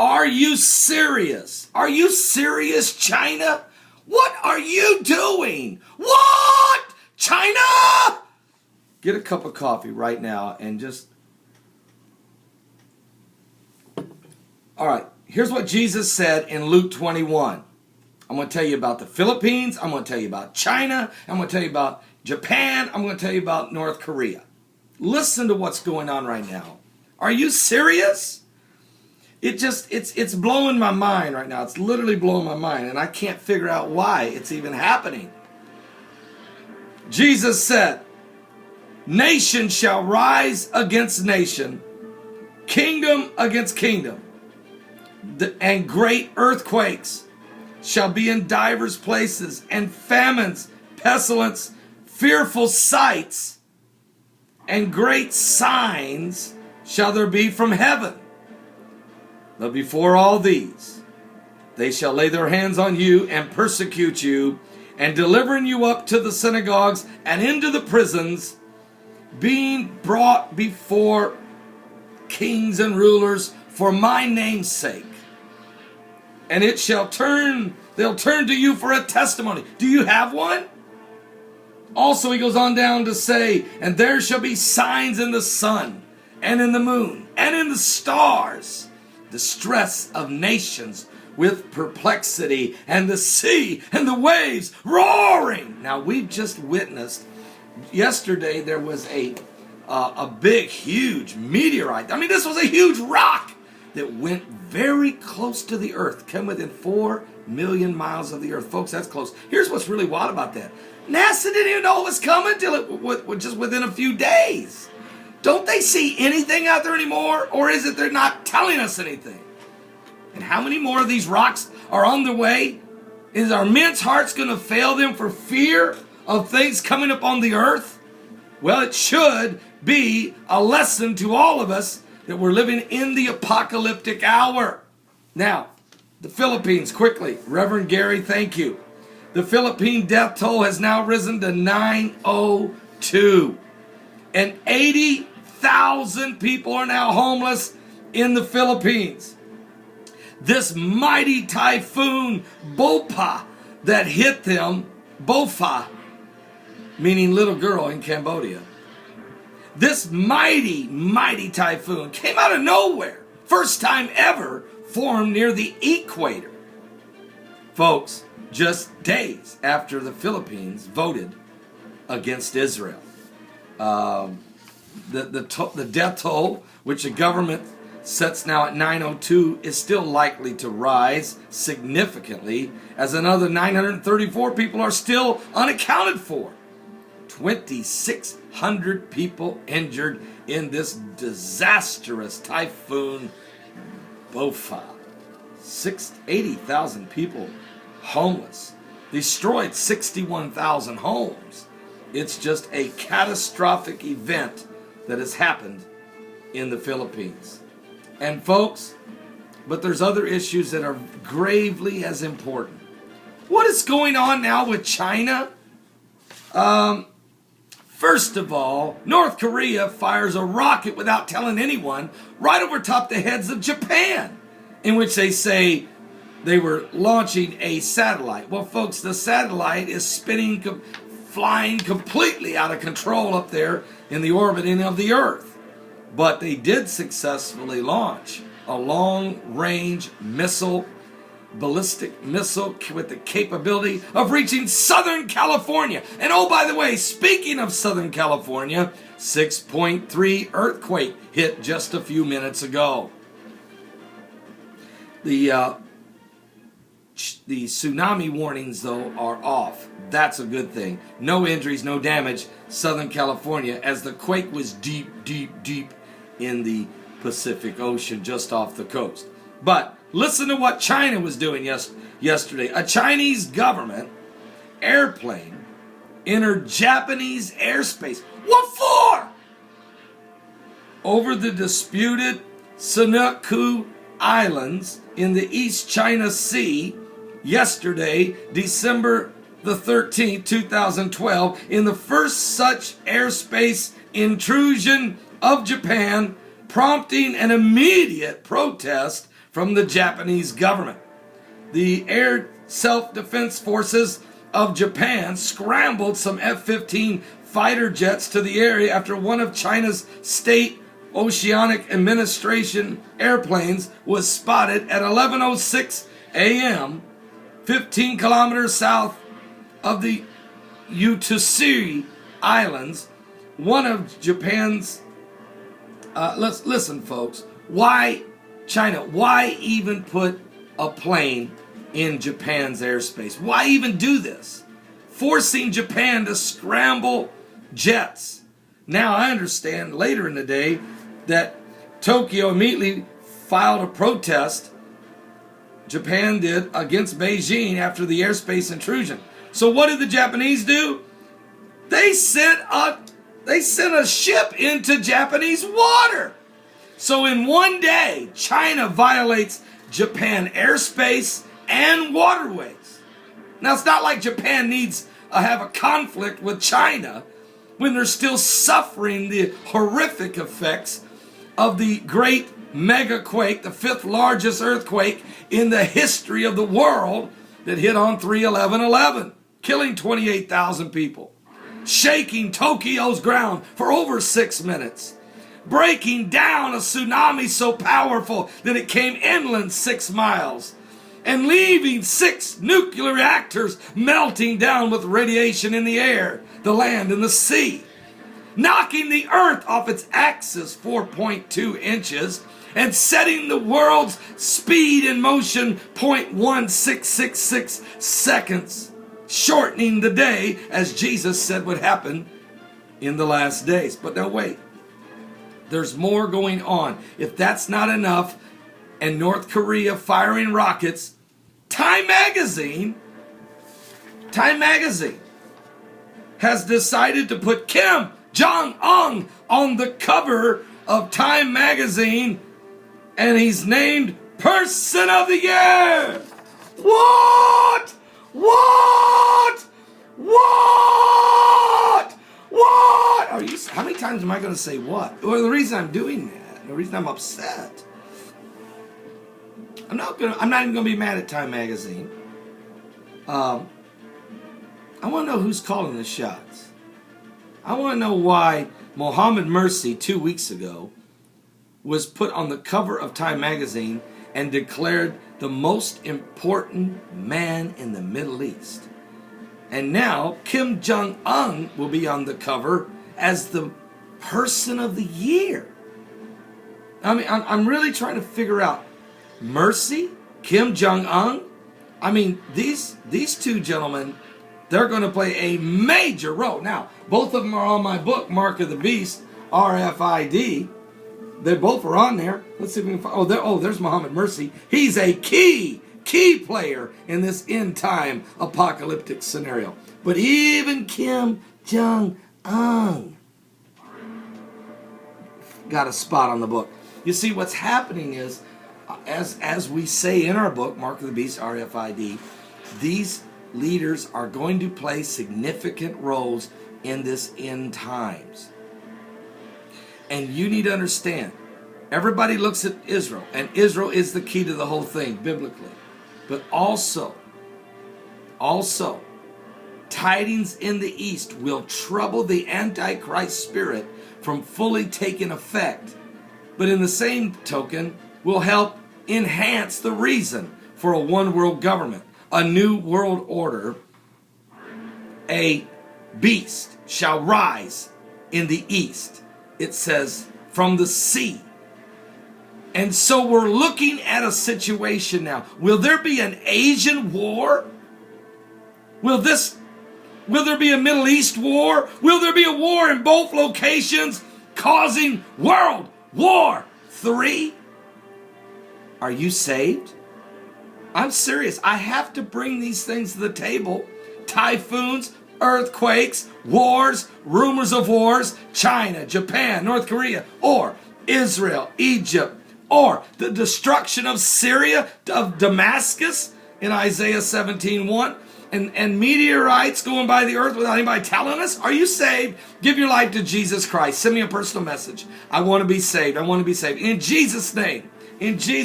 Are you serious? Are you serious, China? What are you doing? What? China? Get a cup of coffee right now and just... All right, here's what Jesus said in Luke 21. I'm going to tell you about the Philippines. I'm going to tell you about China. I'm going to tell you about Japan. I'm going to tell you about North Korea. Listen to what's going on right now. Are you serious? It's blowing my mind right now. It's literally blowing my mind, and I can't figure out why it's even happening. Jesus said, nation shall rise against nation, kingdom against kingdom, and great earthquakes shall be in divers places, and famines, pestilence, fearful sights, and great signs shall there be from heaven. But before all these, they shall lay their hands on you and persecute you, and delivering you up to the synagogues and into the prisons, being brought before kings and rulers for my name's sake. And it shall they'll turn to you for a testimony. Do you have one? Also, he goes on down to say, and there shall be signs in the sun, and in the moon, and in the stars, distress of nations with perplexity, and the sea and the waves roaring. Now, we've just witnessed, yesterday there was a big, huge meteorite. I mean, this was a huge rock that went very close to the earth, came within 4 million miles of the earth. Folks, that's close. Here's what's really wild about that. NASA didn't even know it was coming till it just within a few days. Don't they see anything out there anymore? Or is it they're not telling us anything? And how many more of these rocks are on the way? Is our men's hearts going to fail them for fear of things coming up on the earth? Well, it should be a lesson to all of us that we're living in the apocalyptic hour. Now, the Philippines, quickly. Reverend Gary, thank you. The Philippine death toll has now risen to 902. And 80,000 people are now homeless in the Philippines. This mighty typhoon, Bopa, that hit them, Bofa, meaning little girl in Cambodia. This mighty, mighty typhoon came out of nowhere. First time ever formed near the equator. Folks, just days after the Philippines voted against Israel. The death toll, which the government sets now at 902, is still likely to rise significantly as another 934 people are still unaccounted for. 2,600 people injured in this disastrous typhoon Bofa. 80,000 people homeless. Destroyed 61,000 homes. It's just a catastrophic event that has happened in the Philippines. And folks, but there's other issues that are gravely as important. What is going on now with China? First of all, North Korea fires a rocket without telling anyone right over top the heads of Japan, in which they say they were launching a satellite. Well, folks, the satellite is spinning, flying completely out of control up there in the orbiting of the Earth. But they did successfully launch a long-range missile, ballistic missile with the capability of reaching Southern California. And oh, by the way, speaking of Southern California, 6.3 earthquake hit just a few minutes ago. The tsunami warnings, though, are off. That's a good thing. No injuries, no damage, Southern California, as the quake was deep, deep, deep in the Pacific Ocean just off the coast. But listen to what China was doing yesterday. A Chinese government airplane entered Japanese airspace. What for? Over the disputed Senkaku Islands in the East China Sea yesterday, December the 13th, 2012, in the first such airspace intrusion of Japan, prompting an immediate protest from the Japanese government. The air self-defense forces of Japan scrambled some F-15 fighter jets to the area after one of China's state oceanic administration airplanes was spotted at 11:06 a.m. 15 kilometers south of the Utusiri Islands, one of Japan's... listen, folks. Why China? Why even put a plane in Japan's airspace? Why even do this? Forcing Japan to scramble jets. Now, I understand later in the day that Tokyo immediately filed a protest, Japan did, against Beijing after the airspace intrusion. So what did the Japanese do? They sent a ship into Japanese water. So in one day, China violates Japan airspace and waterways. Now, it's not like Japan needs to have a conflict with China when they're still suffering the horrific effects of the great mega quake, the fifth largest earthquake in the history of the world, that hit on 3/11/11, killing 28,000 people, shaking Tokyo's ground for over 6 minutes, breaking down a tsunami so powerful that it came inland 6 miles, and leaving 6 nuclear reactors melting down with radiation in the air, the land, and the sea, knocking the earth off its axis 4.2 inches, and setting the world's speed in motion 0.1666 seconds, shortening the day as Jesus said would happen in the last days. But now wait, there's more going on. If that's not enough, and North Korea firing rockets, Time Magazine has decided to put Kim Jong-un on the cover of Time Magazine, and he's named Person of the Year. What? How many times am I going to say what? Well, the reason I'm doing that, the reason I'm upset, I'm not even going to be mad at Time Magazine. I want to know who's calling the shots. I want to know why Mohammed Mursi 2 weeks ago was put on the cover of Time Magazine and declared the most important man in the Middle East. And now Kim Jong-un will be on the cover as the Person of the Year. I mean, I'm really trying to figure out Mursi, Kim Jong-un. I mean, these two gentlemen, they're going to play a major role. Now, both of them are on my book, Mark of the Beast, RFID. They both are on there. Let's see if we can find... there's Mohammed Mursi. He's a key player in this end-time apocalyptic scenario. But even Kim Jong-un got a spot on the book. You see, what's happening is, as we say in our book, Mark of the Beast, RFID, these leaders are going to play significant roles in this end times. And you need to understand, everybody looks at Israel, and Israel is the key to the whole thing, biblically. But also, tidings in the east will trouble the Antichrist spirit from fully taking effect. But in the same token, will help enhance the reason for a one world government, a new world order. A beast shall rise in the east, it says, from the sea. And so we're looking at a situation now. Will there be an Asian war? Will there be a Middle East war? Will there be a war in both locations causing World War III? Are you saved? I'm serious. I have to bring these things to the table. Typhoons, earthquakes, wars, rumors of wars, China, Japan, North Korea, or Israel, Egypt, or the destruction of Syria, of Damascus in Isaiah 17:1, and meteorites going by the earth without anybody telling us. Are you saved? Give your life to Jesus Christ. Send me a personal message. I want to be saved. I want to be saved. In Jesus' name. In Jesus'